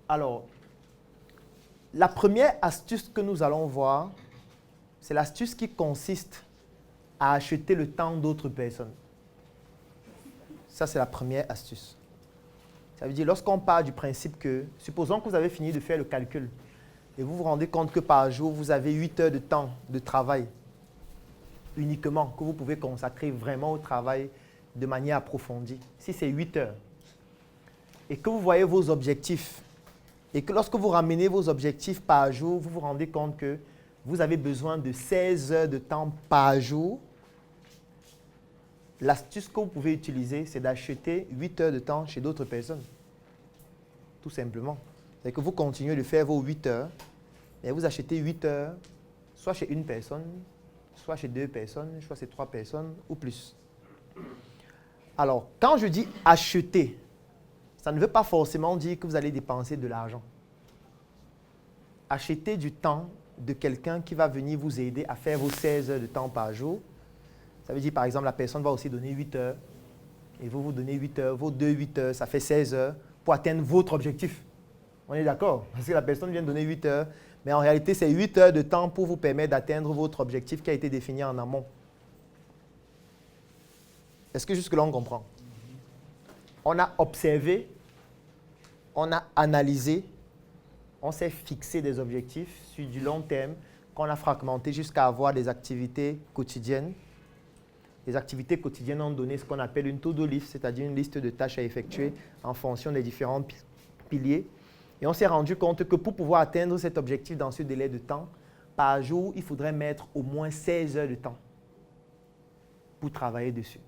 Alors, la première astuce que nous allons voir, c'est l'astuce qui consiste à acheter le temps d'autres personnes. Ça, c'est la première astuce. Ça veut dire, lorsqu'on part du principe que, supposons que vous avez fini de faire le calcul et vous vous rendez compte que par jour, vous avez 8 heures de temps de travail uniquement, que vous pouvez consacrer vraiment au travail de manière approfondie. Si c'est 8 heures, et que vous voyez vos objectifs, et que lorsque vous ramenez vos objectifs par jour, vous vous rendez compte que vous avez besoin de 16 heures de temps par jour, l'astuce que vous pouvez utiliser, c'est d'acheter 8 heures de temps chez d'autres personnes. Tout simplement. C'est que vous continuez de faire vos 8 heures, et vous achetez 8 heures, soit chez une personne, soit chez 2 personnes, soit chez 3 personnes ou plus. Alors, quand je dis acheter, ça ne veut pas forcément dire que vous allez dépenser de l'argent. Acheter du temps de quelqu'un qui va venir vous aider à faire vos 16 heures de temps par jour. Ça veut dire, par exemple, la personne va aussi donner 8 heures et vous donnez 8 heures, vos 8 heures, ça fait 16 heures pour atteindre votre objectif. On est d'accord? Parce que la personne vient de donner 8 heures, mais en réalité, c'est 8 heures de temps pour vous permettre d'atteindre votre objectif qui a été défini en amont. Est-ce que jusque-là, on comprend? On a observé, on a analysé, on s'est fixé des objectifs sur du long terme qu'on a fragmenté jusqu'à avoir des activités quotidiennes. Les activités quotidiennes ont donné ce qu'on appelle une to-do list, c'est-à-dire une liste de tâches à effectuer en fonction des différents piliers. Et on s'est rendu compte que pour pouvoir atteindre cet objectif dans ce délai de temps, par jour, il faudrait mettre au moins 16 heures de temps pour travailler dessus.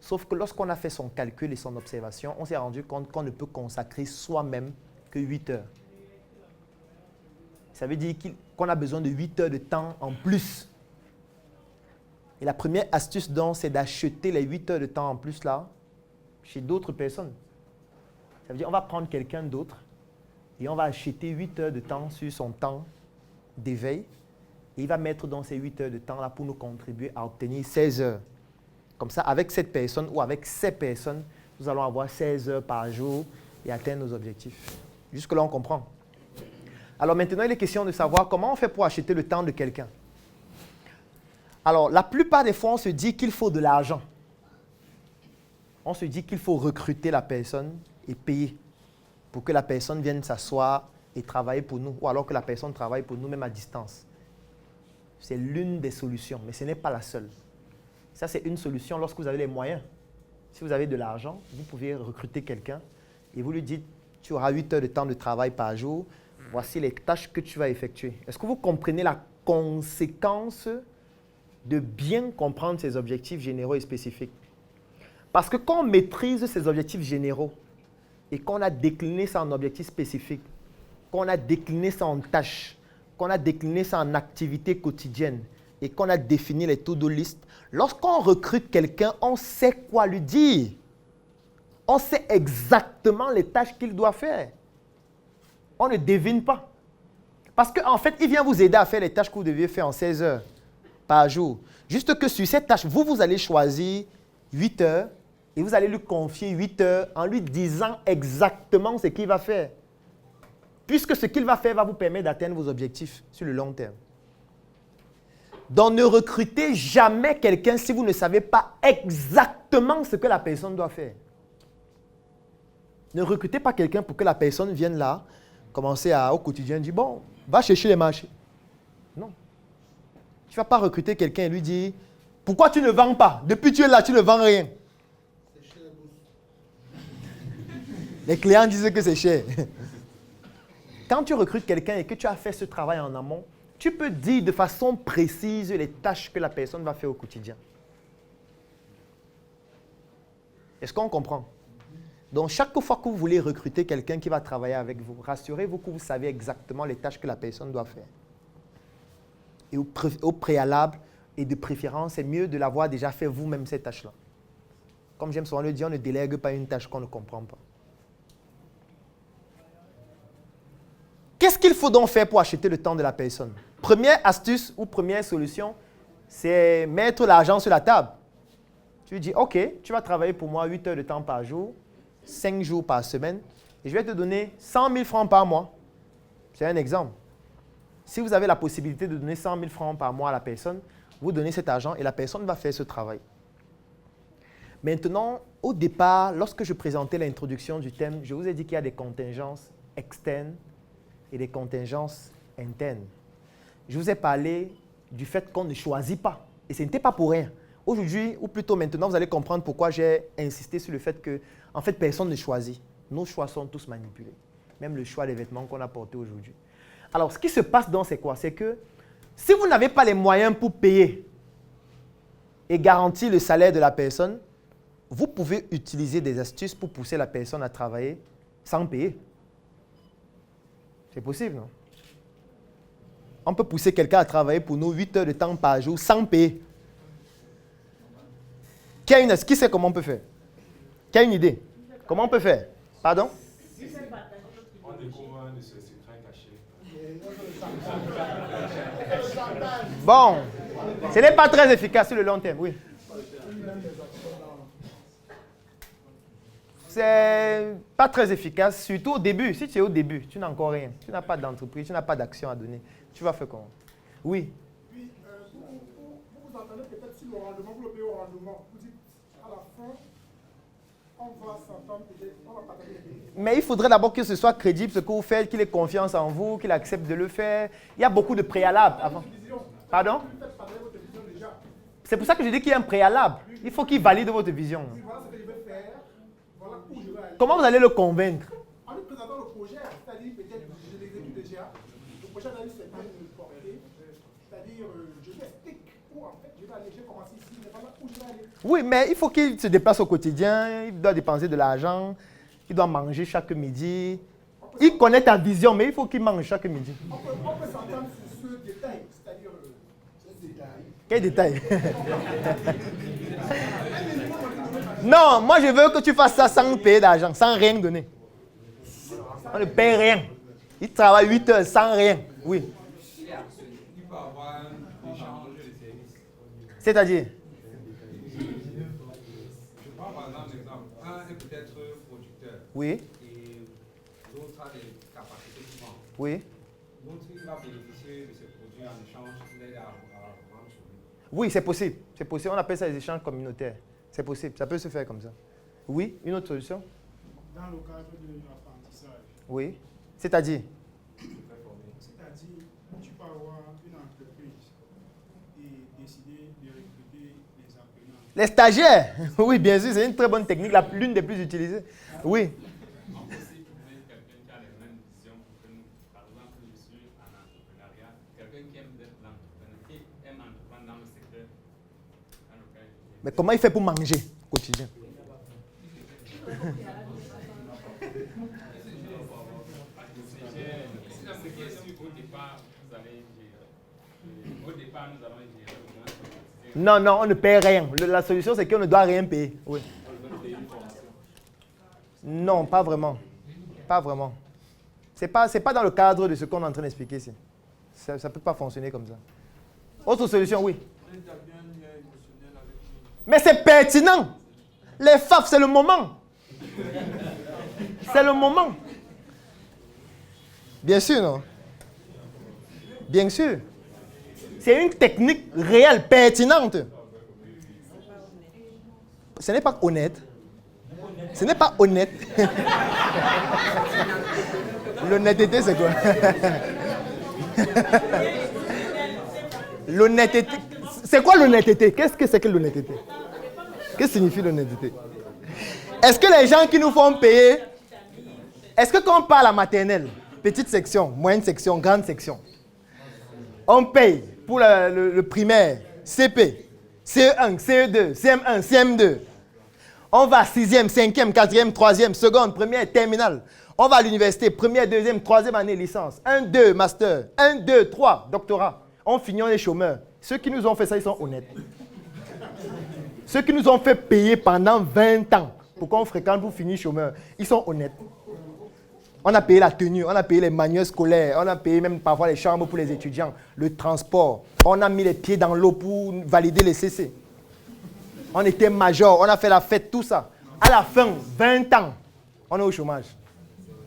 Sauf que lorsqu'on a fait son calcul et son observation, on s'est rendu compte qu'on ne peut consacrer soi-même que 8 heures. Ça veut dire qu'on a besoin de 8 heures de temps en plus. Et la première astuce donc, c'est d'acheter les 8 heures de temps en plus là, chez d'autres personnes. Ça veut dire qu'on va prendre quelqu'un d'autre et on va acheter 8 heures de temps sur son temps d'éveil. Et il va mettre dans ces 8 heures de temps là pour nous contribuer à obtenir 16 heures. Comme ça, avec cette personne ou avec ces personnes, nous allons avoir 16 heures par jour et atteindre nos objectifs. Jusque-là, on comprend. Alors maintenant, il est question de savoir comment on fait pour acheter le temps de quelqu'un. Alors, la plupart des fois, on se dit qu'il faut de l'argent. On se dit qu'il faut recruter la personne et payer pour que la personne vienne s'asseoir et travailler pour nous, ou alors que la personne travaille pour nous, même à distance. C'est l'une des solutions, mais ce n'est pas la seule. Ça, c'est une solution lorsque vous avez les moyens. Si vous avez de l'argent, vous pouvez recruter quelqu'un et vous lui dites, tu auras 8 heures de temps de travail par jour, voici les tâches que tu vas effectuer. Est-ce que vous comprenez la conséquence de bien comprendre ses objectifs généraux et spécifiques? Parce que quand on maîtrise ces objectifs généraux et qu'on a décliné ça en objectifs spécifiques, qu'on a décliné ça en tâches, qu'on a décliné ça en activités quotidiennes et qu'on a défini les to-do list, lorsqu'on recrute quelqu'un, on sait quoi lui dire. On sait exactement les tâches qu'il doit faire. On ne devine pas. Parce qu'en fait, il vient vous aider à faire les tâches que vous deviez faire en 16 heures par jour. Juste que sur cette tâche, vous allez choisir 8 heures et vous allez lui confier 8 heures en lui disant exactement ce qu'il va faire. Puisque ce qu'il va faire va vous permettre d'atteindre vos objectifs sur le long terme. Donc, ne recrutez jamais quelqu'un si vous ne savez pas exactement ce que la personne doit faire. Ne recrutez pas quelqu'un pour que la personne vienne là, commencer au quotidien, dire, bon, va chercher les marchés. Non. Tu ne vas pas recruter quelqu'un et lui dire, pourquoi tu ne vends pas? Depuis que tu es là, tu ne vends rien. C'est cher. Les clients disent que c'est cher. Quand tu recrutes quelqu'un et que tu as fait ce travail en amont, tu peux dire de façon précise les tâches que la personne va faire au quotidien. Est-ce qu'on comprend? Donc, chaque fois que vous voulez recruter quelqu'un qui va travailler avec vous, rassurez-vous que vous savez exactement les tâches que la personne doit faire. Et au préalable et de préférence, c'est mieux de l'avoir déjà fait vous-même ces tâches-là. Comme j'aime souvent le dire, on ne délègue pas une tâche qu'on ne comprend pas. Qu'est-ce qu'il faut donc faire pour acheter le temps de la personne? Première astuce ou première solution, c'est mettre l'argent sur la table. Tu lui dis, OK, tu vas travailler pour moi 8 heures de temps par jour, 5 jours par semaine. et je vais te donner 100 000 francs par mois. C'est un exemple. Si vous avez la possibilité de donner 100 000 francs par mois à la personne, vous donnez cet argent et la personne va faire ce travail. Maintenant, au départ, lorsque je présentais l'introduction du thème, je vous ai dit qu'il y a des contingences externes et des contingences internes. Je vous ai parlé du fait qu'on ne choisit pas. Et ce n'était pas pour rien. Aujourd'hui, ou plutôt maintenant, vous allez comprendre pourquoi j'ai insisté sur le fait que, en fait, personne ne choisit. Nos choix sont tous manipulés. Même le choix des vêtements qu'on a portés aujourd'hui. Alors, ce qui se passe donc, c'est quoi? C'est que si vous n'avez pas les moyens pour payer et garantir le salaire de la personne, vous pouvez utiliser des astuces pour pousser la personne à travailler sans payer. C'est possible, non? On peut pousser quelqu'un à travailler pour nous 8 heures de temps par jour sans payer. Qui sait comment on peut faire? Qui a une idée? Comment on peut faire? Pardon? On découvre un de ses secrets cachés. Bon, ce n'est pas très efficace sur le long terme, oui. C'est pas très efficace, surtout au début. Si tu es au début, tu n'as encore rien. Tu n'as pas d'entreprise, tu n'as pas d'action à donner. Tu vas faire comment? Oui. Oui, vous entendez peut-être sur le rendement, vous le payez au rendement. Vous dites à la fin, on va s'entendre, on va partager les pays. Mais il faudrait d'abord que ce soit crédible ce que vous faites, qu'il ait confiance en vous, qu'il accepte de le faire. Il y a beaucoup de préalables avant. Pardon? C'est pour ça que je dis qu'il y a un préalable. Il faut qu'il valide votre vision. Voilà ce que je vais faire, voilà où je vais aller. Comment vous allez le convaincre? En lui présentant le projet, c'est-à-dire peut-être je l'exécute déjà, le projet a eu certaines portées, c'est-à-dire je lui explique où en fait je vais aller, j'ai commencé ici, mais voilà où je vais aller. Oui, mais il faut qu'il se déplace au quotidien, il doit dépenser de l'argent, il doit manger chaque midi. Il connaît ta vision, mais il faut qu'il mange chaque midi. On peut s'entendre sur ce détail, c'est-à-dire ce détail. Quel détail? Non, moi je veux que tu fasses ça sans payer d'argent, sans rien donner. On ne paye rien. Il travaille 8 heures sans rien. Oui. Il peut avoir un échange de services. C'est-à-dire? Je prends par exemple l'exemple. Un est peut-être producteur Oui. et l'autre a des capacités de vente. Oui. L'autre, il va bénéficier de ces produits en échange, il aide à vendre sur lui. Oui, c'est possible. C'est possible. On appelle ça les échanges communautaires. C'est possible. Ça peut se faire comme ça. Oui. Une autre solution? Dans le cadre de l'apprentissage. Oui. C'est-à-dire? C'est-à-dire, tu peux avoir une entreprise et décider de recruter des apprenants. Les stagiaires? Oui, bien sûr. C'est une très bonne technique, l'une des plus utilisées. Oui. On peut aussi trouver quelqu'un qui a les mêmes visions que nous. Par exemple, je suis en entrepreneuriat, quelqu'un qui aime l'entrepreneuriat, qui aime entreprendre dans le secteur dans lequel je suis. Mais comment il fait pour manger au quotidien? Au départ, nous allons gérer le moins. Non, non, on ne paie rien. La solution, c'est qu'on ne doit rien payer. Oui. Non, pas vraiment. Pas vraiment. Ce n'est pas dans le cadre de ce qu'on est en train d'expliquer ici. Ça ne peut pas fonctionner comme ça. Autre solution, oui. Mais c'est pertinent. Les FAF, c'est le moment. C'est le moment. Bien sûr, non? Bien sûr. C'est une technique réelle, pertinente. Ce n'est pas honnête. Ce n'est pas honnête. L'honnêteté, c'est quoi? L'honnêteté. C'est quoi l'honnêteté? Qu'est-ce que c'est que l'honnêteté? Qu'est-ce que signifie l'honnêteté? Est-ce que les gens qui nous font payer, est-ce que quand on parle à maternelle, petite section, moyenne section, grande section, on paye pour le primaire, CP, CE1, CE2, CM1, CM2. On va à 6e, 5e, 4e, 3e, seconde, première, terminale. On va à l'université, première, deuxième, troisième année, licence. 1, 2, master. 1, 2, 3, doctorat. On finit, on est chômeurs. Ceux qui nous ont fait ça, ils sont honnêtes. Ceux qui nous ont fait payer pendant 20 ans pour qu'on fréquente pour finir chômeur, ils sont honnêtes. On a payé la tenue, on a payé les manuels scolaires, on a payé même parfois les chambres pour les étudiants, le transport. On a mis les pieds dans l'eau pour valider les CC. On était major, on a fait la fête, tout ça. À la fin, 20 ans, on est au chômage.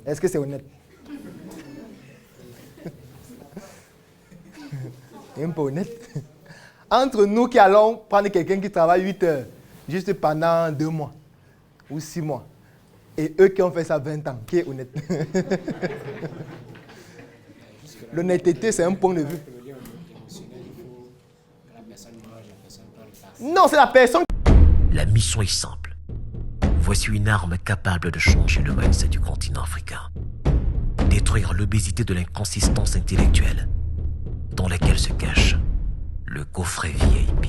Est-ce que c'est honnête? Même pas honnête. Entre nous qui allons prendre quelqu'un qui travaille 8 heures, juste pendant 2 mois ou 6 mois, et eux qui ont fait ça 20 ans, qui est honnête? L'honnêteté, c'est un point de vue. Non, c'est la personne. La mission est simple. Voici une arme capable de changer le mindset du continent africain. Détruire l'obésité de l'inconsistance intellectuelle dans laquelle se cache le coffret VIP.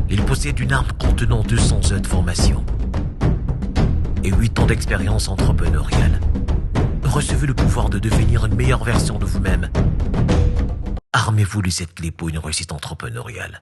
Il possède une arme contenant 200 heures de formation et 8 ans d'expérience entrepreneuriale. Recevez le pouvoir de devenir une meilleure version de vous-même. Armez-vous de cette clé pour une réussite entrepreneuriale.